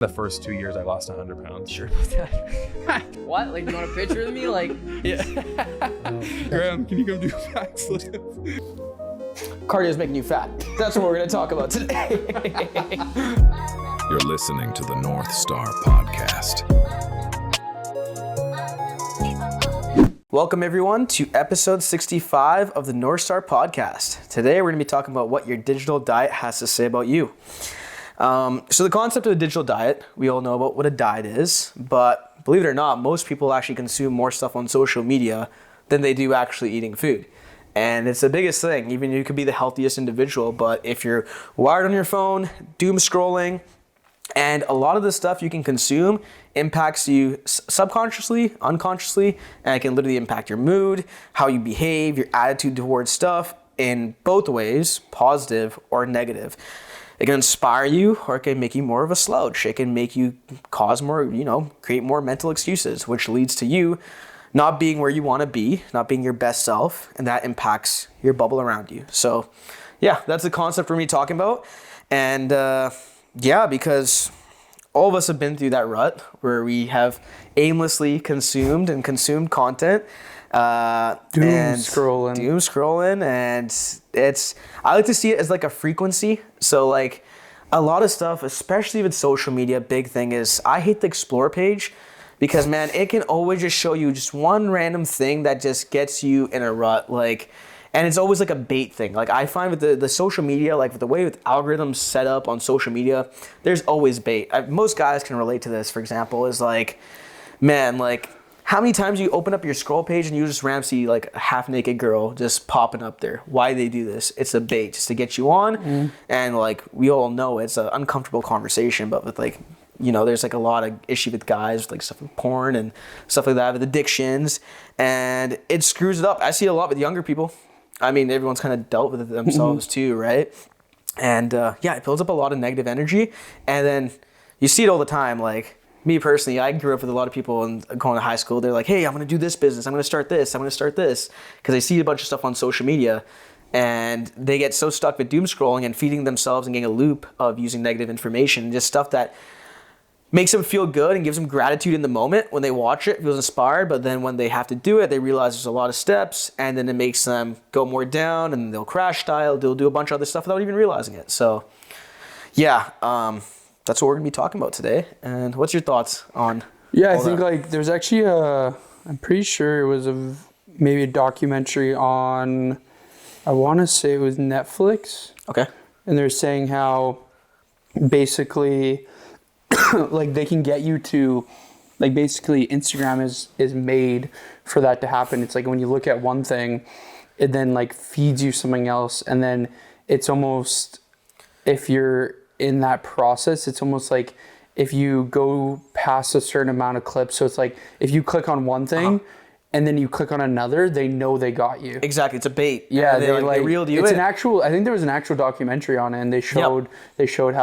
The first 2 years, I lost 100 pounds. Sure about that. What? Like, you want a picture of me? Like, Yeah. Graham, can you come do backflips? Cardio is making you fat. That's what we're going to talk about today. You're listening to the Northstar podcast. Welcome, everyone, to episode 65 of the Northstar podcast. Today, we're going to be talking about what your digital diet has to say about you. So the concept of a digital diet, we all know about what a diet is, but believe it or not, most people actually consume more stuff on social media than they do actually eating food. And it's the biggest thing. Even you could be the healthiest individual, but if you're wired on your phone, doom scrolling, and a lot of the stuff you can consume impacts you subconsciously, unconsciously, and it can literally impact your mood, how you behave, your attitude towards stuff in both ways, positive or negative. It can inspire you, or it can make you more of a slouch. It can make you cause more, create more mental excuses, which leads to you not being where you want to be, not being your best self, and that impacts your bubble around you. So, yeah, that's the concept for me talking about. And because all of us have been through that rut where we have aimlessly consumed content. Doom scrolling, and I like to see it as like a frequency. So like a lot of stuff, especially with social media, big thing is I hate the explore page because, man, it can always just show you just one random thing that just gets you in a rut, and it's always like a bait thing. Like I find with the social media, like with the way with algorithms set up on social media, there's always bait. Most guys can relate to this, for example, is like, man, like, how many times you open up your scroll page and you just randomly see like a half-naked girl just popping up there? Why do they do this? It's a bait just to get you on. And like we all know it's an uncomfortable conversation, but with there's like a lot of issue with guys with like stuff with porn and stuff like that, with addictions, and it screws it up. I see it a lot with younger people. I mean, everyone's kind of dealt with it themselves too, right? And it builds up a lot of negative energy, and then you see it all the time. Like me personally, I grew up with a lot of people and going to high school. They're like, hey, I'm going to do this business. I'm going to start this. Because they see a bunch of stuff on social media and they get so stuck with doom scrolling and feeding themselves and getting a loop of using negative information, just stuff that makes them feel good and gives them gratitude in the moment when they watch it, feels inspired. But then when they have to do it, they realize there's a lot of steps, and then it makes them go more down, and they'll crash style, they'll do a bunch of other stuff without even realizing it. So yeah, that's what we're going to be talking about today. And what's your thoughts on I think like there's actually I'm pretty sure it was maybe a documentary on, I want to say it was Netflix. Okay. And they're saying how basically like they can get you to, like basically Instagram is made for that to happen. It's like when you look at one thing, it then like feeds you something else. And then it's almost, if you're in that process, it's almost like if you go past a certain amount of clips. So it's like if you click on one thing and then you click on another, they know they got you. Exactly, it's a bait. Yeah, they reeled you in. I think there was an actual documentary on it, and they showed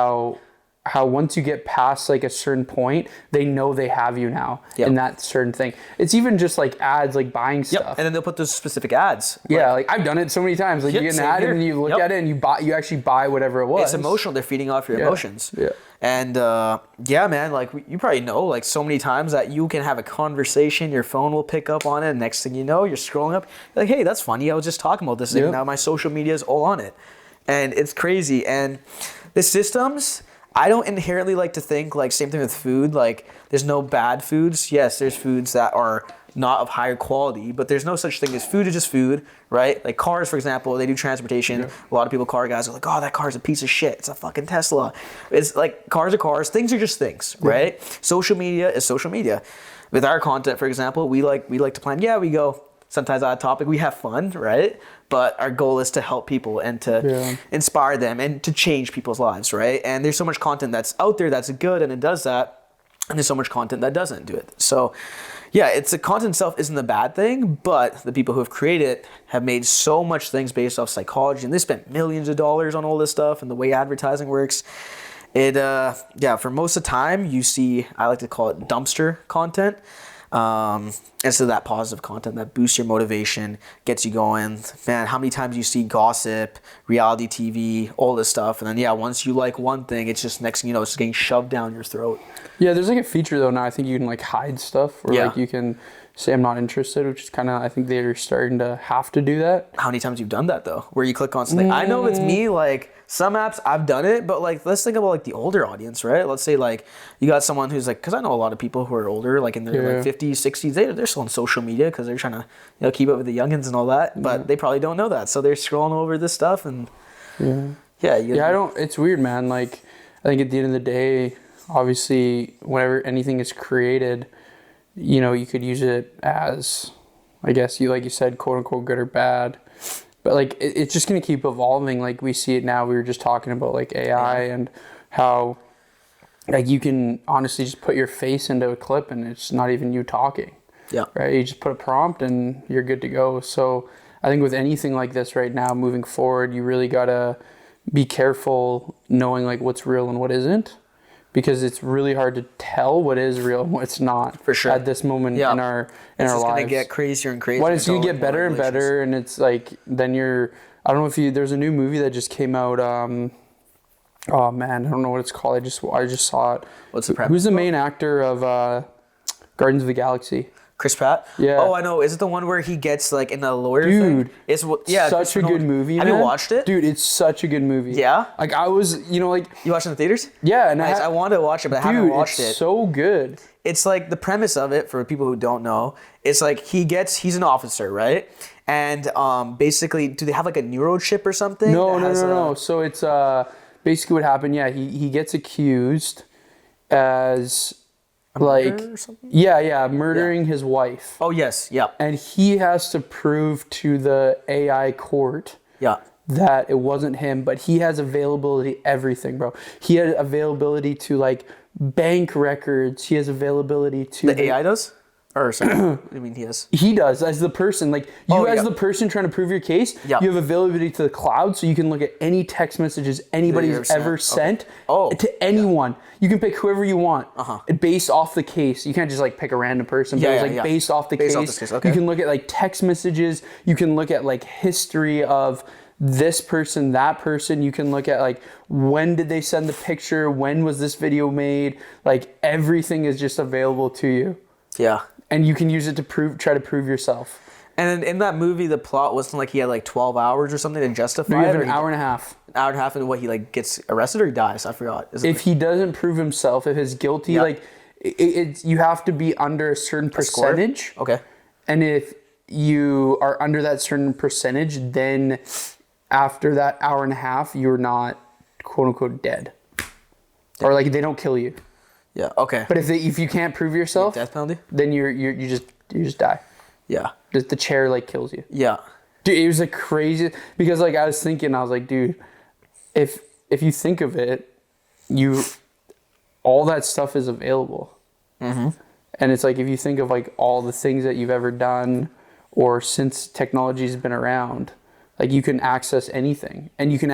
how once you get past like a certain point, they know they have you now in that certain thing. It's even just like ads, like buying stuff. And then they'll put those specific ads. Yeah, like I've done it so many times. Like you get an ad and then you look at it and you actually buy whatever it was. It's emotional. They're feeding off your emotions. Yeah. And man, like you probably know like so many times that you can have a conversation, your phone will pick up on it, and next thing you know, you're scrolling up, you're like, hey, that's funny. I was just talking about this thing. Now my social media is all on it. And it's crazy. And the systems, I don't inherently like to think, like, same thing with food, like, there's no bad foods. Yes, there's foods that are not of higher quality, but there's no such thing as food is just food, right? Like cars, for example, they do transportation. Yeah. A lot of people, car guys, are like, oh, that car's a piece of shit. It's a fucking Tesla. It's like, cars are cars. Things are just things, right? Social media is social media. With our content, for example, we like to plan, we go sometimes out of topic, we have fun, right? But our goal is to help people and to inspire them and to change people's lives, right? And there's so much content that's out there that's good and it does that, and there's so much content that doesn't do it. So it's the content itself isn't the bad thing, but the people who have created it have made so much things based off psychology, and they spent millions of dollars on all this stuff and the way advertising works. It for most of the time you see, I like to call it dumpster content. instead of that positive content that boosts your motivation, gets you going. Man, how many times you see gossip, reality TV, all this stuff, and then once you like one thing, it's just next thing you know, it's just getting shoved down your throat. Yeah, there's like a feature though now. I think you can like hide stuff, or like you can say I'm not interested, which is kind of, I think they're starting to have to do that. How many times you've done that though, where you click on something? I know with me, like some apps I've done it, but like let's think about like the older audience, right? Let's say like you got someone who's like, because I know a lot of people who are older, like in their like 50s, 60s, they're still on social media because they're trying to keep up with the youngins and all that, but they probably don't know that, so they're scrolling over this stuff and it's weird, man. Like I think at the end of the day, obviously whenever anything is created, you could use it as, I guess like you said, quote unquote good or bad, but like it's just going to keep evolving. Like we see it now. We were just talking about like AI and how like you can honestly just put your face into a clip and it's not even you talking. Yeah. Right. You just put a prompt and you're good to go. So I think with anything like this right now, moving forward, you really got to be careful knowing like what's real and what isn't. Because it's really hard to tell what is real and what's not. For sure. At this moment in our lives. It's gonna get crazier and crazier. Well, it's gonna get better and better, and it's like then I don't know if there's a new movie that just came out. Oh man, I don't know what it's called. I just saw it. What's the premise? Who's the main actor of Guardians of the Galaxy? Chris Pratt? Yeah. Oh, I know. Is it the one where he gets like in the lawyer thing? Dude, it's such a good movie. Have you watched it? Dude, it's such a good movie. Yeah? Like I was, like... You watched it in the theaters? Yeah. And I wanted to watch it, but I haven't watched it. Dude, it's so good. It's like the premise of it, for people who don't know, it's like he's an officer, right? And basically, do they have like a neurochip or something? No. So it's basically what happened. Yeah, he gets accused as... like murdering his wife. Oh yes, yeah. And he has to prove to the AI court that it wasn't him, but he has availability everything, bro. He had availability to like bank records. He has availability to the AI does? Or sorry, what do you mean he has? He does, as the person. Like you as the person trying to prove your case, you have availability to the cloud, so you can look at any text messages anybody's ever sent to anyone. You can pick whoever you want based off the case. You can't just like pick a random person, but it's like based off the case. You can look at like text messages. You can look at like history of this person, that person. You can look at like when did they send the picture, when was this video made. Like everything is just available to you. Yeah. And you can use it to try to prove yourself. And in that movie, the plot wasn't like he had like 12 hours or something to justify it? Or an hour and a half. An hour and a half, and what, he like gets arrested or he dies? I forgot. If he doesn't prove himself, if he's guilty, like you have to be under a certain percentage. Okay. And if you are under that certain percentage, then after that hour and a half, you're not quote unquote dead. Or like they don't kill you. Yeah. Okay. But if you can't prove yourself, death penalty, then you just die. Yeah. The chair like kills you. Yeah. Dude, it was like crazy because like I was like, dude, if you think of it, all that stuff is available. Mm-hmm. And it's like if you think of like all the things that you've ever done, or since technology's been around, like you can access anything, and you can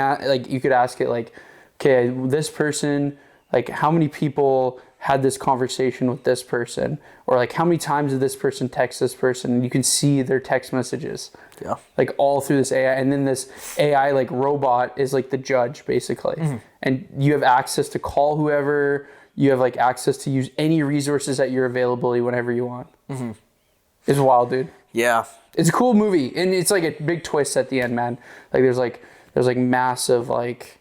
you could ask it like, okay, this person, like how many people had this conversation with this person, or like how many times did this person text this person, and you can see their text messages. Yeah. Like all through this AI, and then this AI like robot is like the judge basically. Mm-hmm. And you have access to call whoever, you have like access to use any resources at your availability whenever you want. Mm-hmm. It's wild, dude. Yeah. It's a cool movie, and it's like a big twist at the end, man. Like there's massive like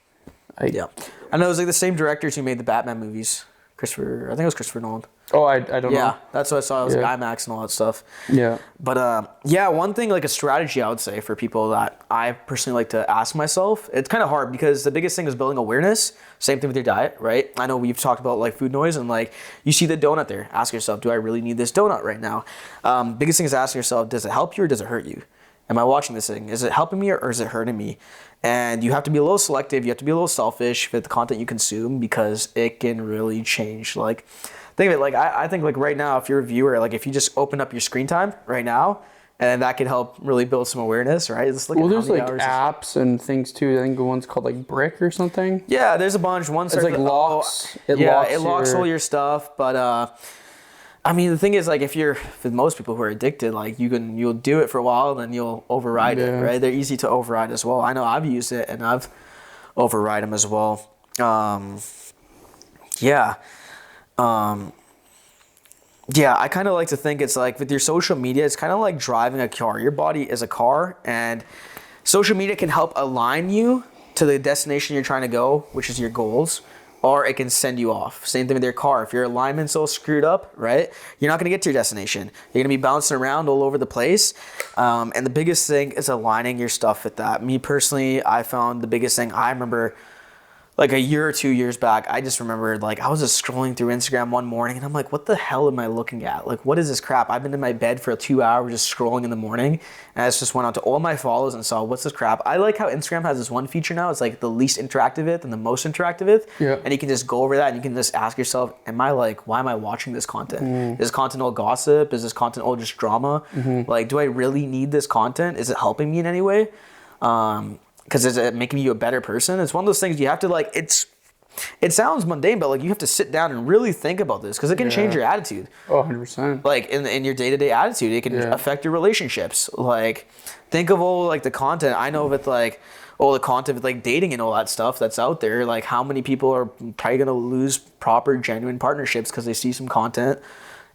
yeah. I know it was like the same directors who made the Batman movies. I think it was Christopher Nolan. Oh, I don't know. Yeah, that's what I saw. It was like IMAX and all that stuff. Yeah. But one thing, like a strategy I would say for people that I personally like to ask myself, it's kind of hard because the biggest thing is building awareness. Same thing with your diet, right? I know we've talked about like food noise, and like you see the donut there. Ask yourself, do I really need this donut right now? Biggest thing is asking yourself, does it help you or does it hurt you? Am I watching this thing? Is it helping me or is it hurting me? And you have to be a little selective. You have to be a little selfish with the content you consume because it can really change. Like, think of it. Like, I think like right now, if you're a viewer, like if you just open up your screen time right now, and that could help really build some awareness, right? Just look at there's like apps and things too. I think one's called like Brick or something. Yeah, there's a bunch. One's like locks. It locks all your stuff, but I mean, the thing is, like, if you're, with most people who are addicted, like, you'll do it for a while, then you'll override it, right? They're easy to override as well. I know I've used it, and I've override them as well. Yeah. Yeah, I kind of like to think it's like, with your social media, it's kind of like driving a car. Your body is a car, and social media can help align you to the destination you're trying to go, which is your goals, or it can send you off. Same thing with your car. If your alignment's all screwed up, right, you're not going to get to your destination. You're going to be bouncing around all over the place. And the biggest thing is aligning your stuff with that. Me personally, I found the biggest thing, I remember like a year or 2 years back, I just remembered, like, I was just scrolling through Instagram one morning, and I'm like, what the hell am I looking at? Like, what is this crap? I've been in my bed for 2 hours just scrolling in the morning, and I just went out to all my follows and saw, what's this crap? I like how Instagram has this one feature now. It's like the least interactive it and the most interactive it. Yeah. And you can just go over that, and you can just ask yourself, why am I watching this content? Is this content all gossip? Is this content all just drama? Like, do I really need this content? Is it helping me in any way? Because is it making you a better person? It's one of those things you have to, like, it sounds mundane, but like, you have to sit down and really think about this, because it can change your attitude. Oh, 100%. Like, in your day-to-day attitude, it can affect your relationships. Like, think of all, like, the content. I know with, like, all the content with, like, dating and all that stuff that's out there. Like, how many people are probably going to lose proper, genuine partnerships because they see some content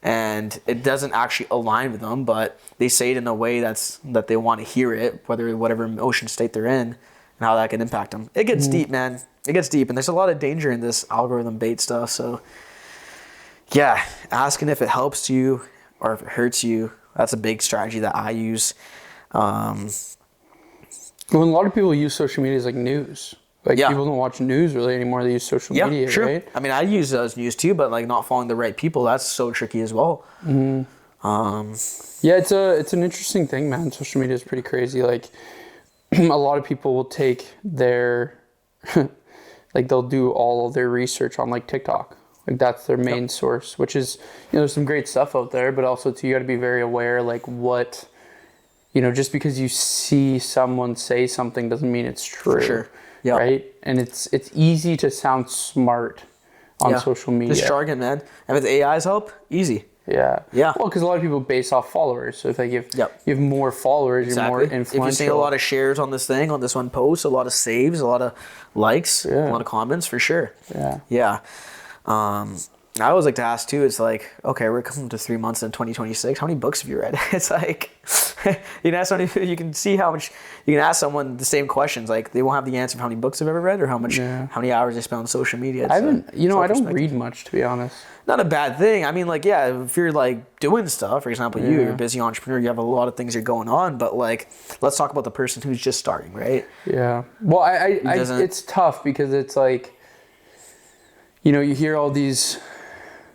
and it doesn't actually align with them, but they say it in a way that they want to hear it, whatever emotion state they're in, and how that can impact them. It gets deep, man. It gets deep, and there's a lot of danger in this algorithm bait stuff. So yeah, asking if it helps you or if it hurts you, that's a big strategy that I use. Well, a lot of people use social media as like news. Like, people don't watch news really anymore. They use social media, sure. right? I mean, I use those news too, but like, not following the right people, that's so tricky as well. Yeah, it's an interesting thing, man. Social media is pretty crazy. Like, a lot of people will take their, like, they'll do all of their research on like TikTok. Like, that's their main source, which is, there's some great stuff out there, but also too, you got to be very aware, like, what, just because you see someone say something doesn't mean it's true. For sure. Yeah. Right? And it's easy to sound smart on social media. Just jargon, man. And with AI's help, easy. Yeah. Yeah. Well, because a lot of people base off followers. So if like you have more followers, you're more influential. If you're seeing a lot of shares on this thing, on this one post, a lot of saves, a lot of likes, a lot of comments, for sure. Yeah. Yeah. I always like to ask too, it's like, okay, we're coming to 3 months in 2026. How many books have you read? It's like, you can see how much, you can ask someone the same questions. Like, they won't have the answer of how many books they've ever read or how many hours they spend on social media. I don't read much, to be honest. Not a bad thing. I mean, like, yeah, if you're like doing stuff, for example, you're a busy entrepreneur, you have a lot of things you're going on, but like, let's talk about the person who's just starting, right? Yeah. Well, it's tough because it's like, you hear all these,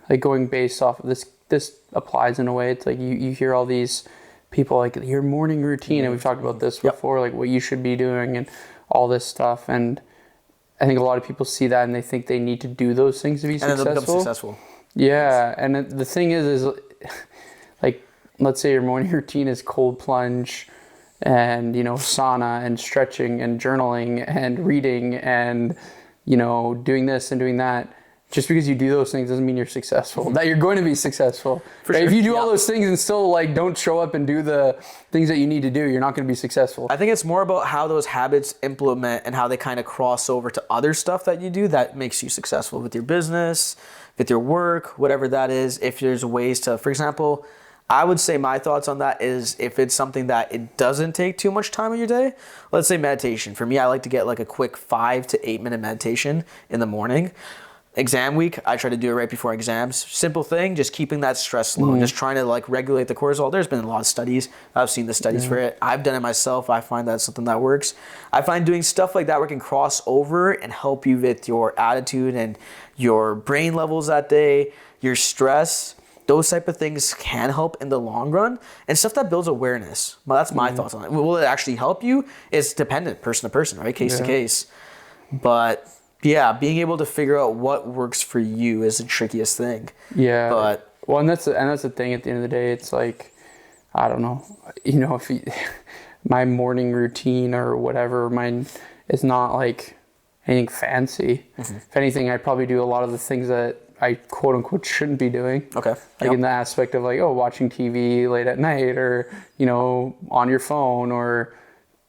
like, going based off of this applies in a way. It's like you hear all these people, like, your morning routine, and we've talked about this before, like what you should be doing and all this stuff. And I think a lot of people see that and they think they need to do those things to be successful. And then they'll become successful. Yeah. And the thing is like, let's say your morning routine is cold plunge and, sauna and stretching and journaling and reading and, doing this and doing that. Just because you do those things doesn't mean you're successful. That you're going to be successful. For right? sure. If you do all those things and still like don't show up and do the things that you need to do, you're not going to be successful. I think it's more about how those habits implement and how they kind of cross over to other stuff that you do that makes you successful with your business, with your work, whatever that is. If there's ways to, for example, I would say my thoughts on that is if it's something that it doesn't take too much time of your day. Let's say meditation. For me, I like to get like a quick 5 to 8 minute meditation in the morning. Exam week, I try to do it right before exams. Simple thing, just keeping that stress low, just trying to like regulate the cortisol. There's been a lot of studies. I've seen the studies for it. I've done it myself. I find that's something that works. I find doing stuff like that where it can cross over and help you with your attitude and your brain levels that day, your stress. Those type of things can help in the long run, and stuff that builds awareness. Well, that's my thoughts on it. Will it actually help you? It's dependent, person to person, right? Case to case. But yeah, being able to figure out what works for you is the trickiest thing. Yeah. But and that's the thing. At the end of the day, it's like, I don't know. If my morning routine or whatever, mine is not like anything fancy. If anything, I probably do a lot of the things that I quote unquote shouldn't be doing. Okay. Like in the aspect of like, watching TV late at night, or, on your phone, or,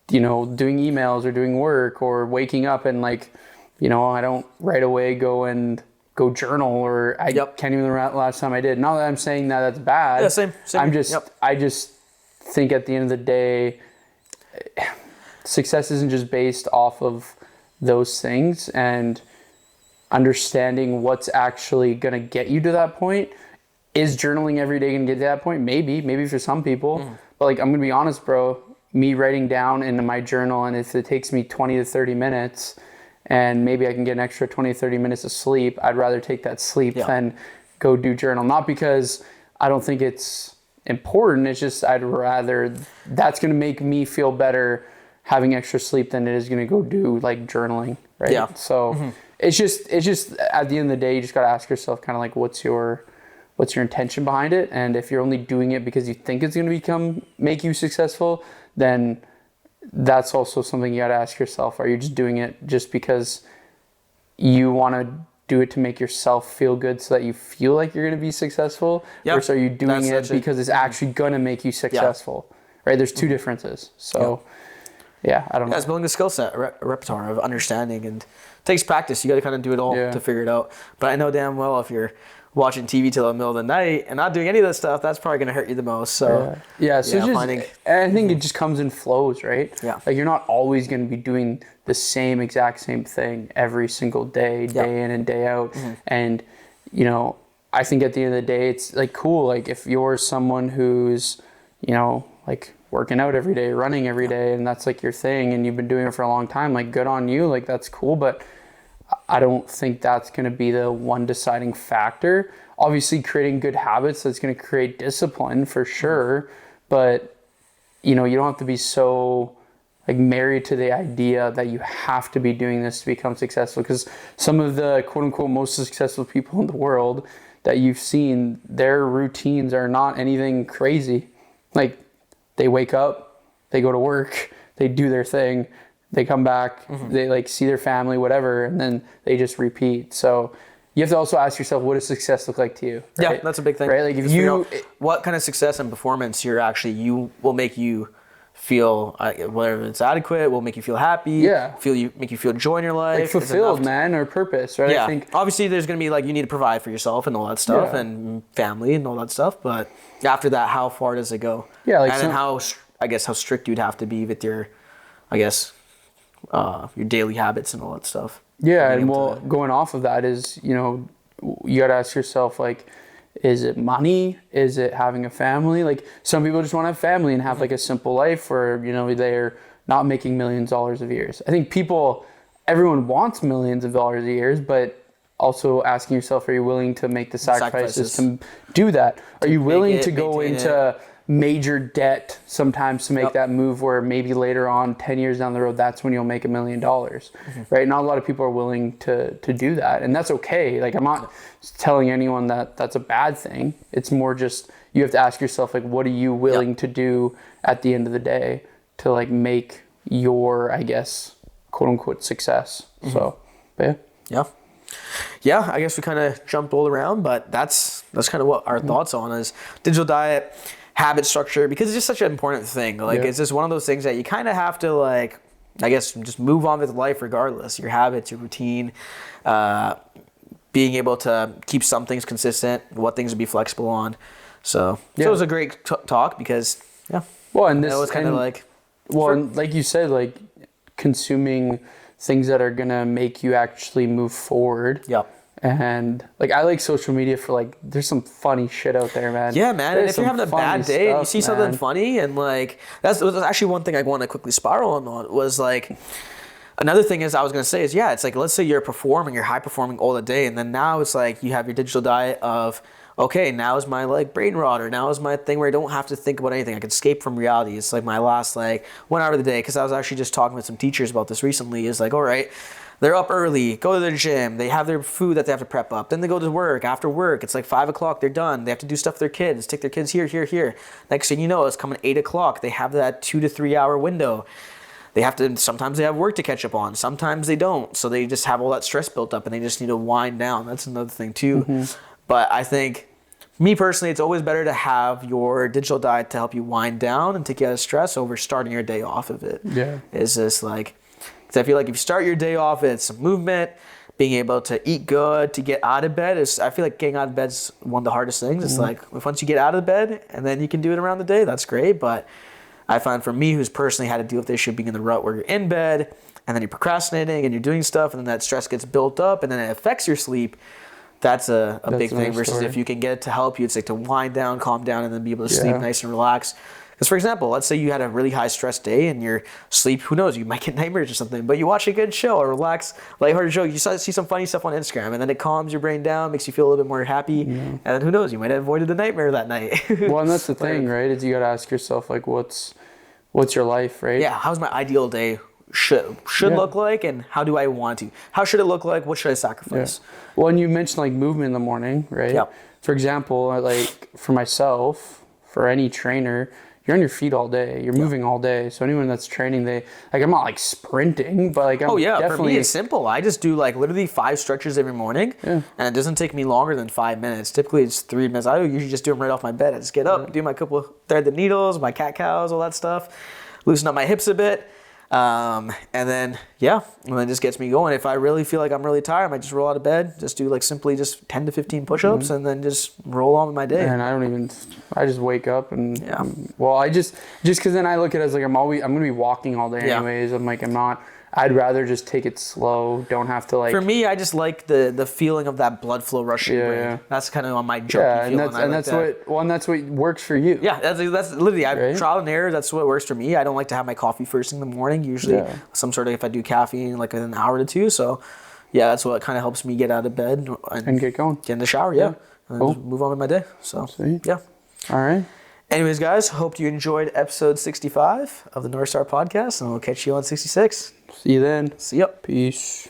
doing emails or doing work, or waking up and like, I don't right away go journal, or I can't even remember the last time I did. Not that I'm saying that that's bad. Yeah, same. I just think at the end of the day, success isn't just based off of those things, and understanding what's actually going to get you to that point. Is journaling every day going to get to that point? Maybe for some people. But like, I'm going to be honest, bro, me writing down into my journal, and if it takes me 20 to 30 minutes and maybe I can get an extra 20 to 30 minutes of sleep, I'd rather take that sleep than go do journal. Not because I don't think it's important. It's just I'd rather, that's going to make me feel better having extra sleep than it is going to go do like journaling, right? Yeah. So it's just at the end of the day, you just got to ask yourself kind of like, what's your intention behind it? And if you're only doing it because you think it's going to make you successful, then that's also something you got to ask yourself. Are you just doing it just because you want to do it to make yourself feel good so that you feel like you're going to be successful? Or are you doing it because it's actually going to make you successful? Right? There's two differences. So I don't know. It's building the skill set, a repertoire of understanding, and it takes practice. You got to kind of do it all to figure it out. But I know damn well if you're watching TV till the middle of the night and not doing any of that stuff, that's probably going to hurt you the most. So I think it just comes in flows, right? Yeah. Like you're not always going to be doing the exact same thing every single day, day in and day out. And, I think at the end of the day, it's like cool. Like if you're someone who's, like working out every day, running every day, and that's like your thing, and you've been doing it for a long time, like good on you, like that's cool. But I don't think that's going to be the one deciding factor. Obviously, creating good habits, that's going to create discipline for sure. But, you don't have to be so like married to the idea that you have to be doing this to become successful. Because some of the quote unquote most successful people in the world that you've seen, their routines are not anything crazy. Like they wake up, they go to work, they do their thing, they come back, they like see their family, whatever, and then they just repeat. So you have to also ask yourself, what does success look like to you? Right? Yeah, that's a big thing. Right? Like if what kind of success and performance you will make you feel, whether it's adequate, will make you feel happy, make you feel joy in your life, like fulfilled, man, or purpose, right? Yeah. I think obviously there's going to be like, you need to provide for yourself and all that stuff, and family and all that stuff. But after that, how far does it go? Yeah, like, and then how strict you'd have to be with your, your daily habits and all that stuff. Yeah, and going off of that is, you got to ask yourself, like, is it money? Is it having a family? Like, some people just want to have family and have like a simple life where, they're not making millions of dollars a year. I think everyone wants millions of dollars a year, but also asking yourself, are you willing to make the sacrifices to do that? Are you willing to go into major debt sometimes to make that move where maybe later on, 10 years down the road, that's when you'll make $1 million, right? Not a lot of people are willing to do that, and that's okay. Like, I'm not telling anyone that that's a bad thing. It's more just, you have to ask yourself, like, what are you willing to do at the end of the day to like make your, I guess, quote unquote success. So, yeah, I guess we kind of jumped all around, but that's kind of what our thoughts on is digital diet, habit structure, because it's just such an important thing. Like, it's just one of those things that you kind of have to, like, I guess, just move on with life regardless. Your habits, your routine, being able to keep some things consistent, what things to be flexible on. So it was a great talk because, well, and this was kind of like, and like you said, like consuming things that are gonna make you actually move forward. Yep. And like, I like social media for like, there's some funny shit out there, man. Yeah, man. And if you're having a bad day and you see something funny, and like, that was actually one thing I want to quickly spiral on was like, another thing is I was going to say is, it's like, let's say you're you're high performing all the day. And then now it's like, you have your digital diet of, okay, now is my like brain rot, or now is my thing where I don't have to think about anything. I can escape from reality. It's like my last like 1 hour of the day. Cause I was actually just talking with some teachers about this recently. Is like, all right, they're up early, go to the gym, they have their food that they have to prep up, then they go to work. After work, it's like 5 o'clock, they're done. They have to do stuff with their kids, take their kids here. Next thing you know, it's coming 8 o'clock. They have that 2 to 3 hour window. sometimes they have work to catch up on. Sometimes they don't. So they just have all that stress built up and they just need to wind down. That's another thing too. But I think, me personally, it's always better to have your digital diet to help you wind down and take you out of stress over starting your day off of it. Yeah. It's just like, because I feel like if you start your day off, it's some movement, being able to eat good, to get out of bed. I feel like getting out of bed is one of the hardest things. It's like, once you get out of bed and then you can do it around the day, that's great. But I find for me, who's personally had to deal with the issue of being in the rut where you're in bed and then you're procrastinating and you're doing stuff and then that stress gets built up and then it affects your sleep. That's a big thing versus if you can get it to help you, it's like to wind down, calm down, and then be able to sleep nice and relaxed. Because, for example, let's say you had a really high stress day and your sleep, who knows, you might get nightmares or something, but you watch a good show or relax, lighthearted show, you see some funny stuff on Instagram, and then it calms your brain down, makes you feel a little bit more happy, and then who knows, you might have avoided the nightmare that night. Well, and that's the thing, right, is you got to ask yourself, like, what's your life, right? Yeah, how's my ideal day should look like, and how do I want to? How should it look like? What should I sacrifice? Yeah. Well, and you mentioned like movement in the morning, right? Yeah. For example, like for myself, for any trainer, you're on your feet all day. You're moving all day. So anyone that's training, I'm not like sprinting, but like I'm definitely. For me it's simple. I just do like literally 5 stretches every morning, and it doesn't take me longer than 5 minutes. Typically it's 3 minutes. I usually just do them right off my bed. I just get up, do my couple of thread the needles, my cat cows, all that stuff, loosen up my hips a bit. And then it just gets me going. If I really feel like I'm really tired, I might just roll out of bed, just do like simply just 10 to 15 push-ups, and then just roll on with my day. And I just wake up and I just because then I look at it as like I'm gonna be walking all day anyways. I'm like I'd rather just take it slow. Don't have to like. For me, I just like the feeling of that blood flow rushing your brain. Yeah. That's kind of on my junky feeling. And that's what works for you. Yeah, that's literally trial and error. That's what works for me. I don't like to have my coffee first thing in the morning. Usually, some sort of if I do caffeine like within an hour to two. So, that's what kind of helps me get out of bed and get going. Get in the shower. Yeah, and then just move on with my day. So, yeah. All right. Anyways, guys, hope you enjoyed episode 65 of the Northstar podcast, and we'll catch you on 66. See you then. See ya. Peace.